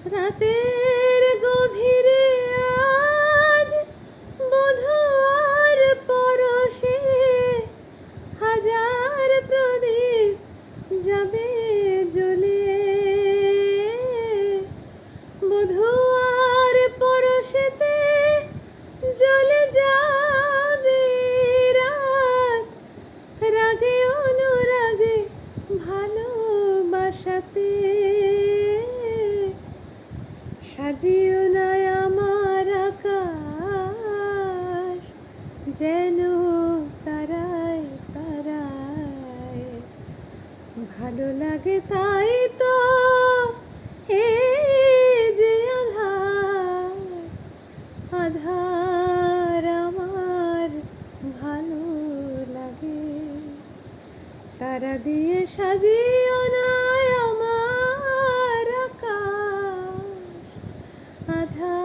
রাতের গভীরে আজ বধূর পরশে হাজার প্রদীপ যাবে জ্বলে। বধূর পরশেতে জ্বলে যাবে রাত, রাগে অনুরাগে ভালোবাসাতে। সাজিও না আমার আকাশ যেন তারায় তারায়, ভালো লাগে তাই তো হে যে আধার, আধার আমার ভালো লাগে। তারা দিয়ে সাজিও না আমার আকাশ, আধার